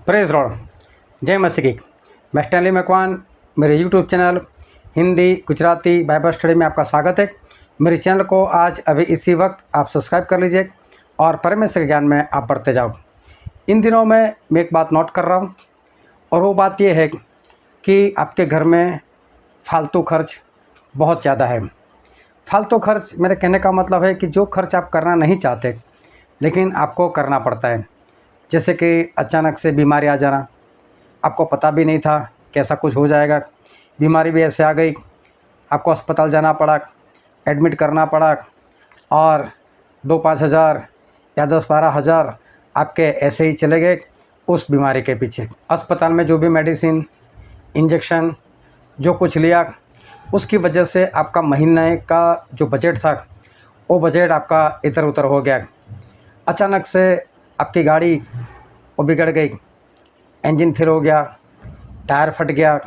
Praise Lord, जय मसीह की। मैं स्टैनली मैकवान, मेरे YouTube channel Hindi Gujarati Bible study में आपका स्वागत है। मेरे चैनल को आज अभी इसी वक्त आप सब्सक्राइब कर लीजिए और परमेश्वर के ज्ञान में आप बढ़ते जाओ। इन दिनों में मैं एक बात नोट कर रहा हूँ और वो बात ये है कि आपके घर में फालतू खर्च बहुत ज़्यादा है। फालतू खर्च मेरे कहने का मतलब है कि जो खर्च आप करना नहीं चाहते लेकिन आपको करना पड़ता है। जैसे कि अचानक से बीमारी आ जाना, आपको पता भी नहीं था कि ऐसा कुछ हो जाएगा, बीमारी भी ऐसे आ गई, आपको अस्पताल जाना पड़ा, एडमिट करना पड़ा और 2-5 हज़ार या 10-12 हज़ार आपके ऐसे ही चले गए उस बीमारी के पीछे। अस्पताल में जो भी मेडिसिन, इंजेक्शन जो कुछ लिया उसकी वजह से आपका महीने का जो बजट था वो बजट आपका इधर उधर हो गया। अचानक से आपकी गाड़ी वो बिगड़ गई, इंजन फेल हो गया, टायर फट गया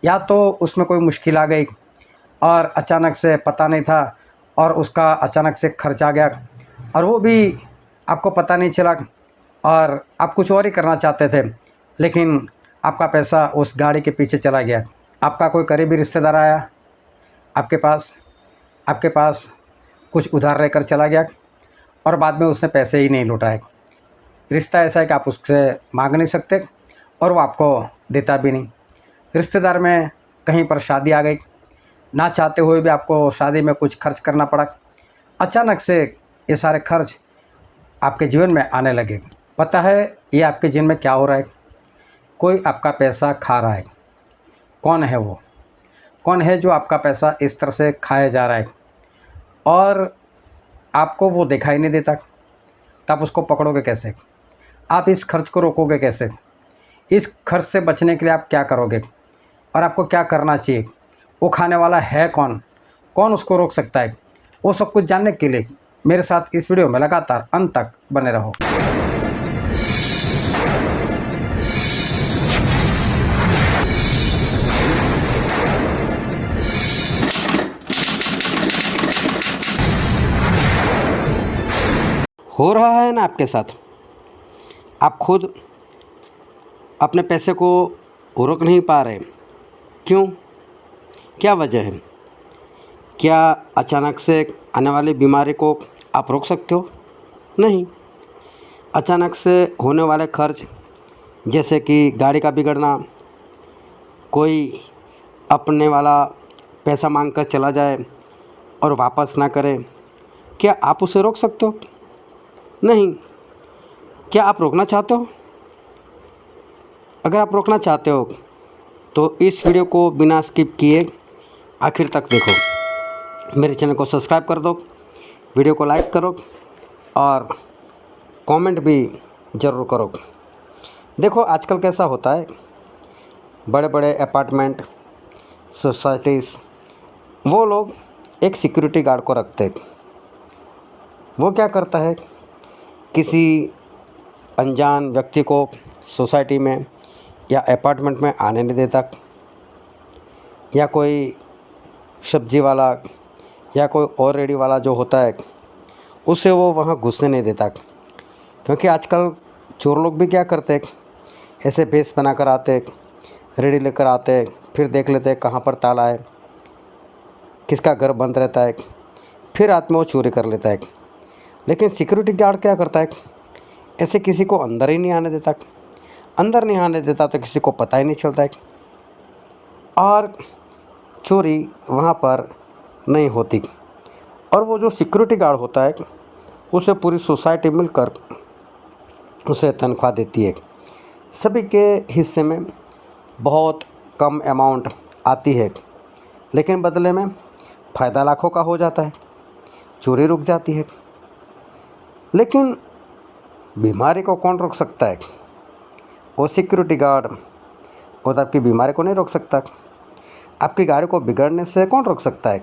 या तो उसमें कोई मुश्किल आ गई और अचानक से पता नहीं था और उसका अचानक से खर्च आ गया और वो भी आपको पता नहीं चला और आप कुछ और ही करना चाहते थे लेकिन आपका पैसा उस गाड़ी के पीछे चला गया। आपका कोई करीबी रिश्तेदार आया आपके पास कुछ उधार लेकर चला गया और बाद में उसने पैसे ही नहीं लौटाए। रिश्ता ऐसा है कि आप उससे मांग नहीं सकते और वो आपको देता भी नहीं। रिश्तेदार में कहीं पर शादी आ गई, ना चाहते हुए भी आपको शादी में कुछ खर्च करना पड़ा। अचानक से ये सारे खर्च आपके जीवन में आने लगे। पता है ये आपके जीवन में क्या हो रहा है? कोई आपका पैसा खा रहा है। कौन है वो? कौन है जो आपका पैसा इस तरह से खाया जा रहा है और आपको वो दिखाई नहीं देता? तो आप उसको पकड़ोगे कैसे? आप इस खर्च को रोकोगे कैसे? इस खर्च से बचने के लिए आप क्या करोगे और आपको क्या करना चाहिए? वो खाने वाला है कौन? कौन उसको रोक सकता है? वो सब कुछ जानने के लिए मेरे साथ इस वीडियो में लगातार अंत तक बने रहो। हो रहा है ना आपके साथ? आप खुद अपने पैसे को रोक नहीं पा रहे। क्यों? क्या वजह है? क्या अचानक से आने वाली बीमारी को आप रोक सकते हो? नहीं। अचानक से होने वाले खर्च जैसे कि गाड़ी का बिगड़ना, कोई अपने वाला पैसा मांग कर चला जाए और वापस ना करे, क्या आप उसे रोक सकते हो? नहीं। क्या आप रोकना चाहते हो? अगर आप रोकना चाहते हो तो इस वीडियो को बिना स्किप किए आखिर तक देखो। मेरे चैनल को सब्सक्राइब कर दो, वीडियो को लाइक करो और कमेंट भी ज़रूर करो। देखो आजकल कैसा होता है, बड़े बड़े अपार्टमेंट, सोसाइटीज़, वो लोग एक सिक्योरिटी गार्ड को रखते हैं। वो क्या करता है, किसी अनजान व्यक्ति को सोसाइटी में या अपार्टमेंट में आने नहीं देता, या कोई सब्जी वाला या कोई और रेडी वाला जो होता है उसे वो वहाँ घुसने नहीं देता। क्योंकि आजकल चोर लोग भी क्या करते हैं, ऐसे भेस बना कर आते, रेडी लेकर आते, फिर देख लेते कहाँ पर ताला है, किसका घर बंद रहता है, फिर रात में वो चोरी कर लेता है। लेकिन सिक्योरिटी गार्ड क्या करता है, ऐसे किसी को अंदर ही नहीं आने देता। अंदर नहीं आने देता तो किसी को पता ही नहीं चलता है और चोरी वहाँ पर नहीं होती। और वो जो सिक्योरिटी गार्ड होता है उसे पूरी सोसाइटी मिलकर उसे तनख्वाह देती है। सभी के हिस्से में बहुत कम अमाउंट आती है लेकिन बदले में फ़ायदा लाखों का हो जाता है, चोरी रुक जाती है। लेकिन बीमारी को कौन रोक सकता है? वो सिक्योरिटी गार्ड। वो तो आपकी बीमारी को नहीं रोक सकता। आपकी गाड़ी को बिगड़ने से कौन रोक सकता है?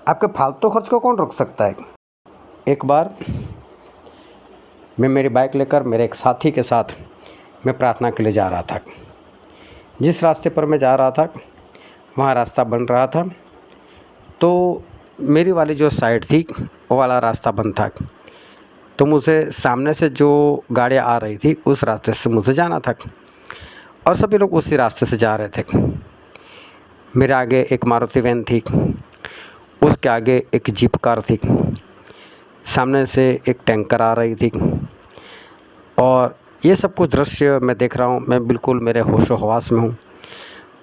आपके फालतू खर्च को कौन रोक सकता है? एक बार मैं मेरी बाइक लेकर मेरे एक साथी के साथ मैं प्रार्थना के लिए जा रहा था। जिस रास्ते पर मैं जा रहा था वहाँ रास्ता बन रहा था, तो मेरी वाली जो साइड थी वो वाला रास्ता बंद था। तो मुझे सामने से जो गाड़ियाँ आ रही थी उस रास्ते से मुझे जाना था और सभी लोग उसी रास्ते से जा रहे थे। मेरे आगे एक मारुति वैन थी, उसके आगे एक जीप कार थी, सामने से एक टैंकर आ रही थी और ये सब कुछ दृश्य मैं देख रहा हूँ। मैं बिल्कुल मेरे होशो हवास में हूँ।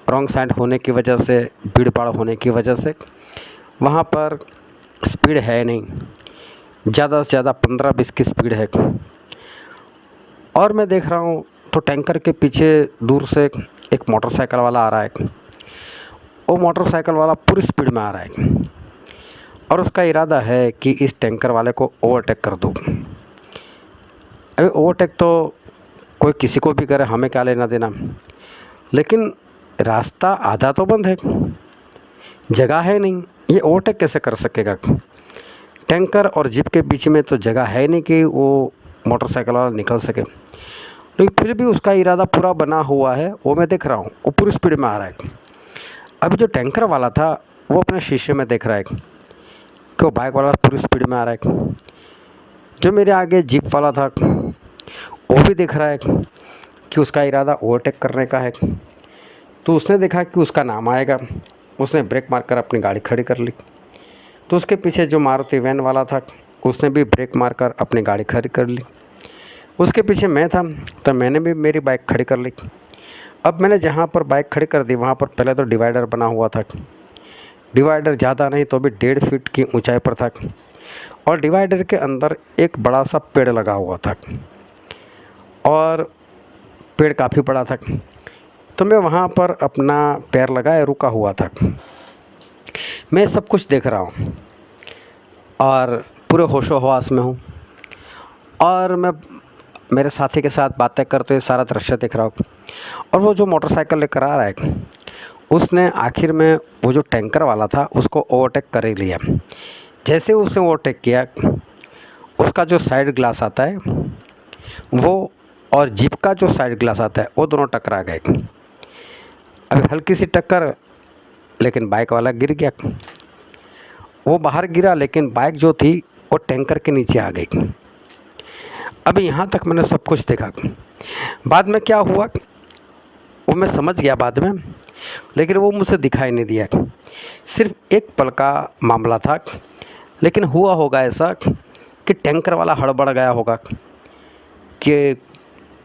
रॉन्ग साइड होने की वजह से, भीड़ भाड़ होने की वजह से वहाँ पर स्पीड है नहीं, ज़्यादा से ज़्यादा 15-20 की स्पीड है। और मैं देख रहा हूँ तो टैंकर के पीछे दूर से एक मोटरसाइकिल वाला आ रहा है। वो मोटरसाइकिल वाला पूरी स्पीड में आ रहा है और उसका इरादा है कि इस टैंकर वाले को ओवरटेक कर दूँ। अभी ओवरटेक तो कोई किसी को भी करे, हमें क्या लेना देना, लेकिन रास्ता आधा तो बंद है, जगह है नहीं, ये ओवरटेक कैसे कर सकेगा? टैंकर और जीप के बीच में तो जगह है नहीं कि वो मोटरसाइकिल वाला निकल सके, लेकिन फिर भी उसका इरादा पूरा बना हुआ है। वो मैं देख रहा हूँ, वो पूरी स्पीड में आ रहा है। अभी जो टैंकर वाला था वो अपने शीशे में देख रहा है कि वो बाइक वाला पूरी स्पीड में आ रहा है। जो मेरे आगे जीप वाला था वो भी देख रहा है कि उसका इरादा ओवरटेक करने का है। तो उसने देखा कि उसका नाम आएगा, उसने ब्रेक मारकर अपनी गाड़ी खड़ी कर ली। तो उसके पीछे जो मारुति वैन वाला था उसने भी ब्रेक मारकर अपनी गाड़ी खड़ी कर ली। उसके पीछे मैं था तो मैंने भी मेरी बाइक खड़ी कर ली। अब मैंने जहाँ पर बाइक खड़ी कर दी वहाँ पर पहले तो डिवाइडर बना हुआ था। डिवाइडर ज़्यादा नहीं तो भी 1.5 फीट की ऊंचाई पर था और डिवाइडर के अंदर एक बड़ा सा पेड़ लगा हुआ था और पेड़ काफ़ी बड़ा था। तो मैं वहाँ पर अपना पैर लगाए रुका हुआ था। मैं सब कुछ देख रहा हूँ और पूरे होशो हवास में हूँ और मैं मेरे साथी के साथ बातें करते हुए सारा दृश्य देख रहा हूँ। और वो जो मोटरसाइकिल लेकर आ रहा है उसने आखिर में वो जो टैंकर वाला था उसको ओवरटेक कर ही लिया। जैसे उसने ओवरटेक किया, उसका जो साइड ग्लास आता है वो और जीप का जो साइड ग्लास आता है वो दोनों टकरा गए। अभी हल्की सी टक्कर, लेकिन बाइक वाला गिर गया। वो बाहर गिरा लेकिन बाइक जो थी वो टैंकर के नीचे आ गई। अभी यहाँ तक मैंने सब कुछ देखा। बाद में क्या हुआ वो मैं समझ गया बाद में, लेकिन वो मुझे दिखाई नहीं दिया। सिर्फ एक पल का मामला था, लेकिन हुआ होगा ऐसा कि टैंकर वाला हड़बड़ गया होगा कि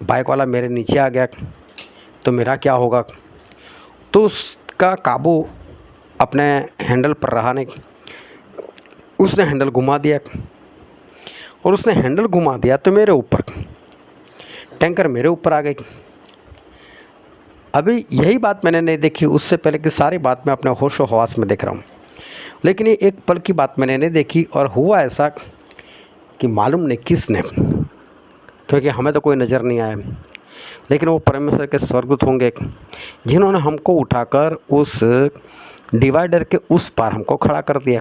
बाइक वाला मेरे नीचे आ गया तो मेरा क्या होगा। तो उसका काबू अपने हैंडल पर रहा नहीं, उसने हैंडल घुमा दिया और उसने हैंडल घुमा दिया तो मेरे ऊपर, टैंकर मेरे ऊपर आ गई। अभी यही बात मैंने नहीं देखी, उससे पहले की सारी बात मैं अपने होशो हवास में देख रहा हूँ, लेकिन ये एक पल की बात मैंने नहीं देखी। और हुआ ऐसा कि मालूम नहीं किसने, क्योंकि हमें तो कोई नज़र नहीं आया, लेकिन वो परमेश्वर के स्वर्गदूत होंगे जिन्होंने हमको उठाकर उस डिवाइडर के उस पार हमको खड़ा कर दिया।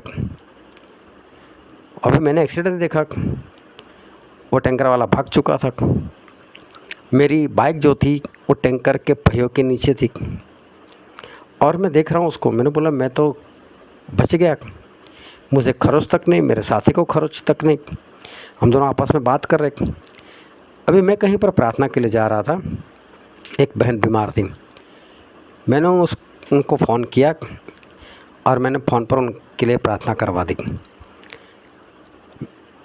अभी मैंने एक्सीडेंट देखा, वो टैंकर वाला भाग चुका था। मेरी बाइक जो थी वो टैंकर के पहियों के नीचे थी और मैं देख रहा हूँ उसको। मैंने बोला मैं तो बच गया, मुझे खरोच तक नहीं, मेरे साथी को खरोच तक नहीं। हम दोनों आपस में बात कर रहे। अभी मैं कहीं पर प्रार्थना के लिए जा रहा था, एक बहन बीमार थी। मैंने उनको फ़ोन किया और मैंने फ़ोन पर उनके लिए प्रार्थना करवा दी।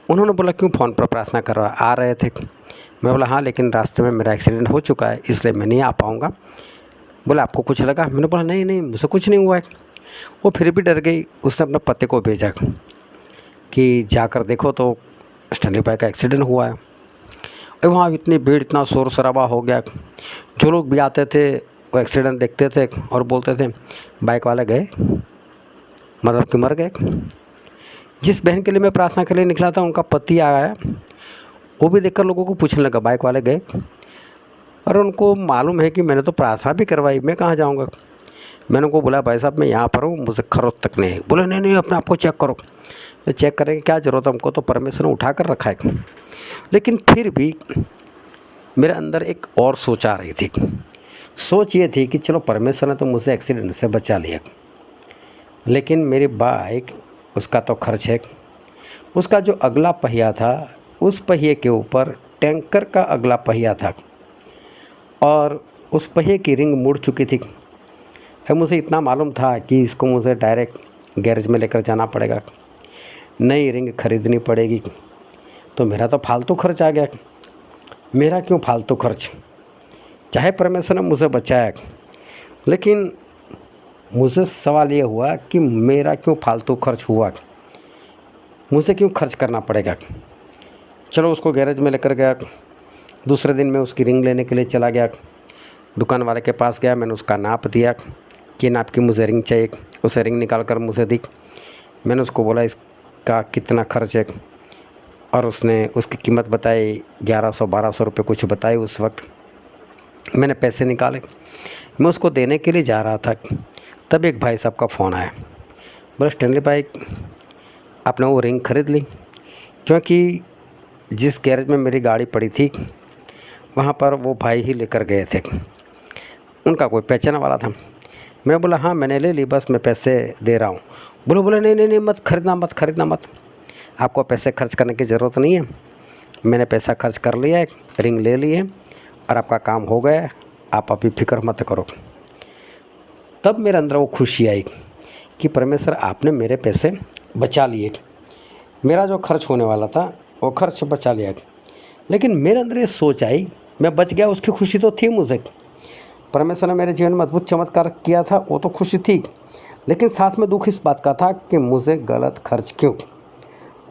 उन्होंने बोला क्यों फ़ोन पर प्रार्थना करवा आ रहे थे? मैं बोला हाँ, लेकिन रास्ते में मेरा एक्सीडेंट हो चुका है इसलिए मैं नहीं आ पाऊँगा। बोला आपको कुछ लगा? मैंने बोला नहीं नहीं, मुझे कुछ नहीं हुआ है। वो फिर भी डर गई। उसने अपने पति को भेजा कि जाकर देखो तो स्टैनली भाई का एक्सीडेंट हुआ है। और वहाँ इतनी भीड़, इतना शोर शराबा हो गया। जो लोग भी आते थे वो एक्सीडेंट देखते थे और बोलते थे बाइक वाले गए, मतलब कि मर गए। जिस बहन के लिए मैं प्रार्थना के लिए निकला था उनका पति आया, वो भी देखकर लोगों को पूछने लगा बाइक वाले गए। और उनको मालूम है कि मैंने तो प्रार्थना भी करवाई, मैं कहाँ जाऊँगा। मैंने उनको बोला भाई साहब मैं यहाँ पर हूँ, मुझे खरोच तक नहीं है। बोले नहीं नहीं, अपने आप को चेक करो। मैं चेक करने की क्या ज़रूरत है, हमको तो परमेश्वर ने उठा कर रखा है। लेकिन फिर भी मेरे अंदर एक और सोच आ रही थी। सोच ये थी कि चलो परमेश्वर ने तो मुझे एक्सीडेंट से बचा लिया, लेकिन मेरी बाइक, उसका तो खर्च है। उसका जो अगला पहिया था उस पहिए के ऊपर टैंकर का अगला पहिया था और उस पहिए की रिंग मुड़ चुकी थी। अब मुझे इतना मालूम था कि इसको मुझे डायरेक्ट गैरेज में लेकर जाना पड़ेगा, नई रिंग खरीदनी पड़ेगी। तो मेरा तो फालतू खर्च आ गया। मेरा क्यों फालतू खर्च? चाहे परमेश्वर ने मुझे बचाया, लेकिन मुझे सवाल ये हुआ कि मेरा क्यों फालतू खर्च हुआ, मुझे क्यों खर्च करना पड़ेगा। चलो उसको गैरेज में लेकर गया। दूसरे दिन मैं उसकी रिंग लेने के लिए चला गया। दुकान वाले के पास गया, मैंने उसका नाप दिया कि नाप की मुझे रिंग चाहिए। उसे रिंग निकाल कर मुझे दी। मैंने उसको बोला इसका कितना खर्च है, और उसने उसकी कीमत बताई 1100-1200 रुपये कुछ बताई। उस वक्त मैंने पैसे निकाले, मैं उसको देने के लिए जा रहा था, तब एक भाई साहब का फ़ोन आया। बोला स्टैनली भाई, आपने वो रिंग ख़रीद ली? क्योंकि जिस गैरेज में मेरी गाड़ी पड़ी थी वहाँ पर वो भाई ही लेकर गए थे, उनका कोई पहचान वाला था। मैं बोला हाँ मैंने ले ली, बस मैं पैसे दे रहा हूँ। बोले नहीं नहीं नहीं, मत खरीदना मत, आपको पैसे खर्च करने की ज़रूरत नहीं है। मैंने पैसा खर्च कर लिया है, रिंग ले ली है और आपका काम हो गया है, आप अभी फिक्र मत करो। तब मेरे अंदर वो खुशी आई कि परमेश्वर आपने मेरे पैसे बचा लिए, मेरा जो खर्च होने वाला था वो खर्च बचा लिया। लेकिन मेरे अंदर ये सोच आई, मैं बच गया, उसकी खुशी तो थी मुझे। परमेश्वर ने मेरे जीवन में अद्भुत चमत्कार किया था, वो तो खुशी थी, लेकिन साथ में दुख इस बात का था कि मुझे गलत खर्च क्यों,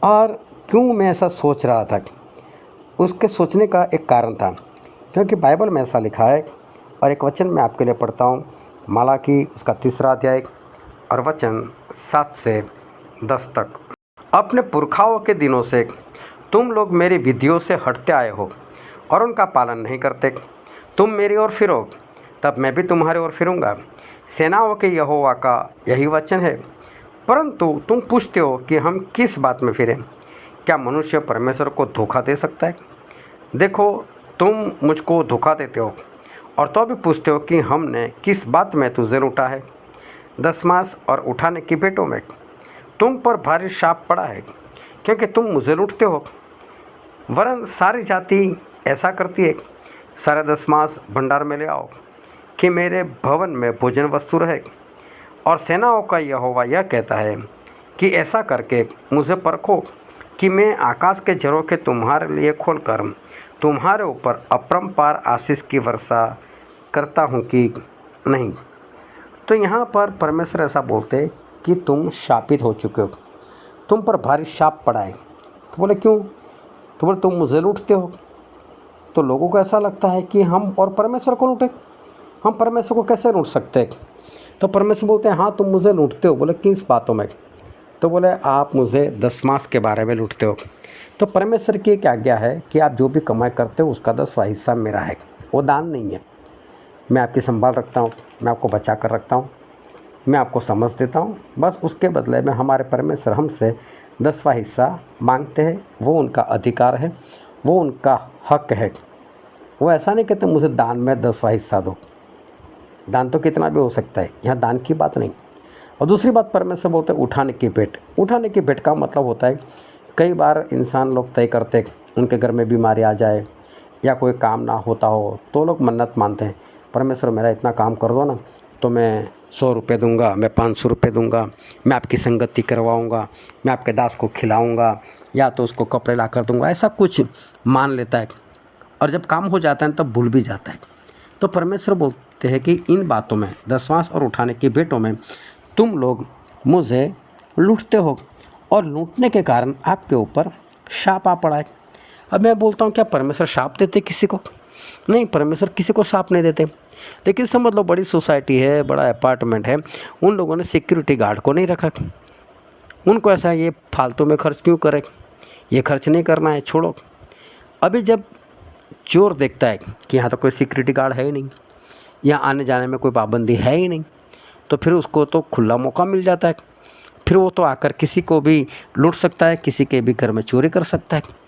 और क्यों मैं ऐसा सोच रहा था। उसके सोचने का एक कारण था, क्योंकि बाइबल में ऐसा लिखा है, और एक वचन मैं आपके लिए पढ़ता हूँ, मलाकी उसका 3रा अध्याय और वचन 7 से 10 तक। अपने पुरखाओं के दिनों से तुम लोग मेरी विधियों से हटते आए हो और उनका पालन नहीं करते। तुम मेरी ओर फिरो, तब मैं भी तुम्हारी ओर फिरूंगा। सेनाओं के यहोवा का यही वचन है। परंतु तुम पूछते हो कि हम किस बात में फिरें? क्या मनुष्य परमेश्वर को धोखा दे सकता है? देखो, तुम मुझको धोखा देते हो और तो भी पूछते हो कि हमने किस बात में तुझे लूटा है। दशमास और उठाने की भेंटों में तुम पर भारी शाप पड़ा है, क्योंकि तुम मुझे लूटते हो। वरन सारी जाति ऐसा करती है, सारे दशमास भंडार में ले आओ कि मेरे भवन में भोजन वस्तु रहे। और सेनाओं का यहोवा यह कहता है कि ऐसा करके मुझे परखो कि मैं आकाश के झरों के तुम्हारे लिए खोलकर तुम्हारे ऊपर अपरंपार आशीष की वर्षा करता हूँ कि नहीं। तो यहाँ पर परमेश्वर ऐसा बोलते हैं कि तुम शापित हो चुके हो, तुम पर भारी शाप पड़ा है। तो बोले क्यों? तो बोले तुम मुझे लूटते हो। तो लोगों को ऐसा लगता है कि हम और परमेश्वर को लूटें, हम परमेश्वर को कैसे लूट सकते हैं? तो परमेश्वर बोलते हैं हाँ तुम मुझे लूटते हो। बोले किस बातों में? तो बोले आप मुझे दशमास के बारे में लूटते हो। तो परमेश्वर की एक आज्ञा है कि आप जो भी कमाई करते हो उसका 10वां हिस्सा मेरा है, वो दान नहीं है। मैं आपकी संभाल रखता हूँ, मैं आपको बचा कर रखता हूँ, मैं आपको समझ देता हूँ। बस उसके बदले में हमारे परमेश्वर हमसे 10वां हिस्सा मांगते हैं। वो उनका अधिकार है, वो उनका हक है। वो ऐसा नहीं कहते मुझे दान में 10वां हिस्सा दो। दान तो कितना भी हो सकता है, यहाँ दान की बात नहीं। और दूसरी बात परमेश्वर बोलते हैं उठाने की भेंट। उठाने की भेंट का मतलब होता है, कई बार इंसान लोग तय करते हैं, उनके घर में बीमारी आ जाए या कोई काम ना होता हो तो लोग मन्नत मानते हैं, परमेश्वर मेरा इतना काम कर दो ना, तो मैं 100 रुपये दूंगा, मैं 500 रुपये दूंगा, मैं आपकी संगति करवाऊंगा, मैं आपके दास को खिलाऊंगा, या तो उसको कपड़े ला कर दूंगा। ऐसा कुछ मान लेता है, और जब काम हो जाता है तब भूल भी जाता है। तो परमेश्वर बोलते हैं कि इन बातों में, दशमास और उठाने की भेंटों में तुम लोग मुझे लूटते हो, और लूटने के कारण आपके ऊपर शाप आ पड़ा है। अब मैं बोलता हूँ क्या परमेश्वर शाप देते किसी को? नहीं, परमेश्वर किसी को शाप नहीं देते। लेकिन समझ लो बड़ी सोसाइटी है, बड़ा अपार्टमेंट है, उन लोगों ने सिक्योरिटी गार्ड को नहीं रखा। उनको ऐसा ये फालतू में खर्च क्यों करे, ये खर्च नहीं करना है, छोड़ो। अभी जब चोर देखता है कि यहाँ तो कोई सिक्योरिटी गार्ड है ही नहीं, यहाँ आने जाने में कोई पाबंदी है ही नहीं, तो फिर उसको तो खुला मौका मिल जाता है। फिर वो तो आकर किसी को भी लूट सकता है, किसी के भी घर में चोरी कर सकता है।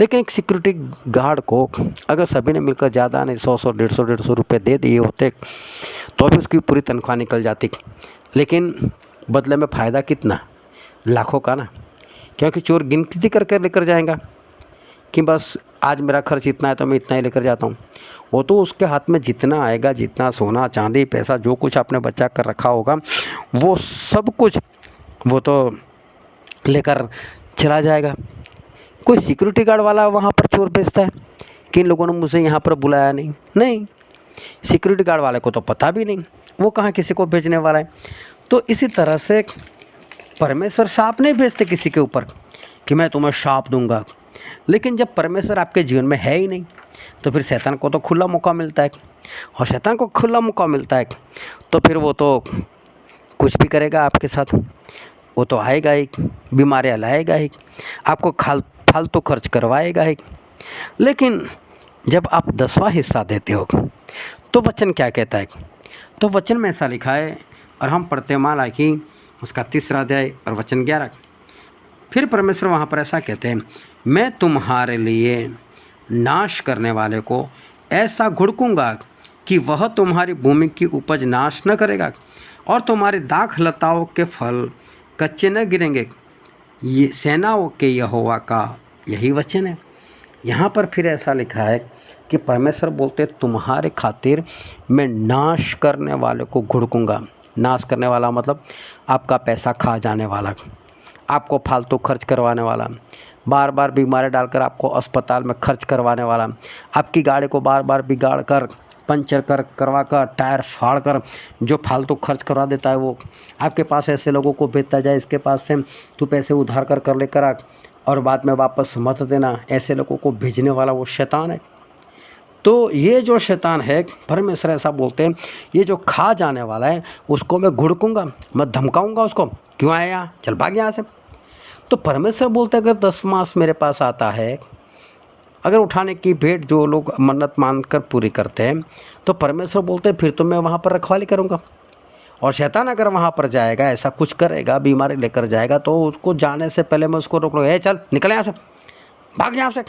लेकिन एक सिक्योरिटी गार्ड को अगर सभी ने मिलकर ज़्यादा नहीं 100 150 रुपये दे दिए होते तो भी उसकी पूरी तनख्वाह निकल जाती। लेकिन बदले में फ़ायदा कितना? लाखों का ना, क्योंकि चोर गिनती करके लेकर जाएगा। कि बस आज मेरा खर्च इतना है तो मैं इतना ही लेकर जाता हूँ। वो तो उसके हाथ में जितना आएगा, जितना सोना चांदी पैसा जो कुछ आपने बचा कर रखा होगा, वो सब कुछ वो तो लेकर चला जाएगा। कोई सिक्योरिटी गार्ड वाला वहाँ पर चोर बेचता है कि इन लोगों ने मुझे यहाँ पर बुलाया नहीं? नहीं, सिक्योरिटी गार्ड वाले को तो पता भी नहीं वो कहाँ किसी को भेजने वाला है। तो इसी तरह से परमेश्वर शाप नहीं भेजते किसी के ऊपर कि मैं तुम्हें शाप दूंगा। लेकिन जब परमेश्वर आपके जीवन में है ही नहीं, तो फिर शैतान को तो खुला मौका मिलता है। और शैतान को खुला मौका मिलता है तो फिर वो तो कुछ भी करेगा आपके साथ। वो तो आएगा ही, बीमारियाँ लाएगा ही, आपको फालतू खर्च करवाएगा ही। लेकिन जब आप 10वां हिस्सा देते हो तो वचन क्या कहता है? तो वचन में ऐसा लिखा है, और हम पढ़ते हैं मालाकी उसका 3रा अध्याय और वचन 11। फिर परमेश्वर वहाँ पर ऐसा कहते हैं, मैं तुम्हारे लिए नाश करने वाले को ऐसा घुड़कूंगा कि वह तुम्हारी भूमि की उपज नाश न करेगा, और तुम्हारी दाख लताओं के फल कच्चे न गिरेंगे। ये सेनाओं के यहोवा का यही वचन है। यहाँ पर फिर ऐसा लिखा है कि परमेश्वर बोलते तुम्हारे खातिर मैं नाश करने वाले को घुड़कूंगा। नाश करने वाला मतलब आपका पैसा खा जाने वाला, आपको फालतू खर्च करवाने वाला, बार बार बीमारी डालकर आपको अस्पताल में खर्च करवाने वाला, आपकी गाड़ी को बार बार बिगाड़ कर पंचर करवा कर टायर फाड़ कर जो फालतू खर्च करवा देता है, वो आपके पास ऐसे लोगों को भेजता जाए, इसके पास से तू पैसे उधार कर लेकर आ और बाद में वापस मत देना, ऐसे लोगों को भेजने वाला वो शैतान है। तो ये जो शैतान है, परमेश्वर ऐसा बोलते हैं, ये जो खा जाने वाला है उसको मैं घुड़कूंगा, मैं धमकाऊंगा उसको, क्यों आया यहाँ, चल भाग यहाँ से। तो परमेश्वर बोलते हैं अगर 10 मास मेरे पास आता है, अगर उठाने की भेंट जो लोग मन्नत मानकर पूरी करते हैं, तो परमेश्वर बोलते हैं फिर तो मैं वहाँ पर रखवाली करूँगा। और शैतान अगर वहाँ पर जाएगा, ऐसा कुछ करेगा, बीमारी लेकर जाएगा, तो उसको जाने से पहले मैं उसको रोक लूँगा, ए चल निकल यहाँ से, भाग यहाँ से।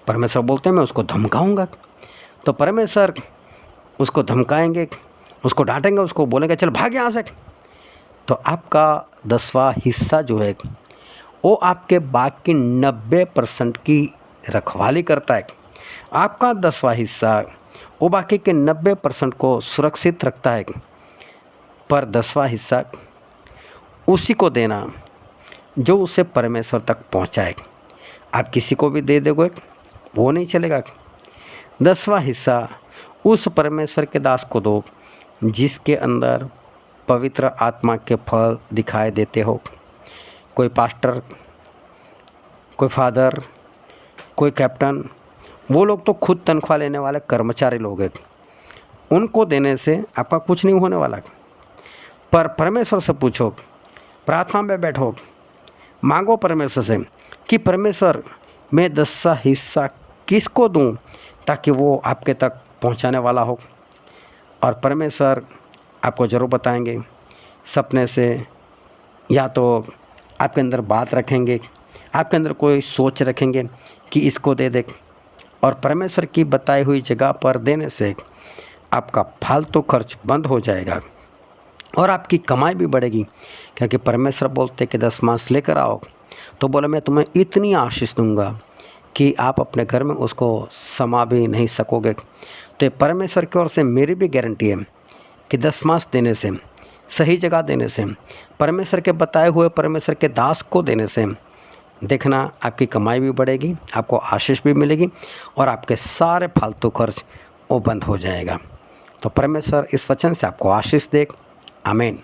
परमेश्वर बोलते हैं मैं उसको धमकाऊंगा। तो परमेश्वर उसको धमकाएंगे, उसको डांटेंगे, उसको बोलेंगे चल भाग यहाँ से। तो आपका 10वां हिस्सा जो है वो आपके बाकी 90% की रखवाली करता है। आपका 10वां हिस्सा वो बाकी के 90% को सुरक्षित रखता है। पर 10वां हिस्सा उसी को देना जो उसे परमेश्वर तक पहुँचाए। आप किसी को भी दे दोगे वो नहीं चलेगा। 10वां हिस्सा उस परमेश्वर के दास को दो जिसके अंदर पवित्र आत्मा के फल दिखाई देते हो। कोई पास्टर, कोई फादर, कोई कैप्टन, वो लोग तो खुद तनख्वाह लेने वाले कर्मचारी लोग हैं, उनको देने से आपका कुछ नहीं होने वाला। पर परमेश्वर से पूछो, प्रार्थना में बैठो, मांगो परमेश्वर से कि परमेश्वर मैं 10वां हिस्सा किसको दूं ताकि वो आपके तक पहुंचाने वाला हो। और परमेश्वर आपको ज़रूर बताएंगे सपने से, या तो आपके अंदर बात रखेंगे, आपके अंदर कोई सोच रखेंगे कि इसको दे दे। और परमेश्वर की बताई हुई जगह पर देने से आपका फालतू खर्च बंद हो जाएगा और आपकी कमाई भी बढ़ेगी। क्योंकि परमेश्वर बोलते कि 10 मास लेकर आओ, तो बोले मैं तुम्हें इतनी आशीष दूंगा कि आप अपने घर में उसको समा भी नहीं सकोगे। तो परमेश्वर की ओर से मेरी भी गारंटी है कि 10 मास देने से, सही जगह देने से, परमेश्वर के बताए हुए परमेश्वर के दास को देने से, देखना आपकी कमाई भी बढ़ेगी, आपको आशीष भी मिलेगी और आपके सारे फालतू खर्च वो बंद हो जाएगा। तो परमेश्वर इस वचन से आपको आशीष दे। आमीन।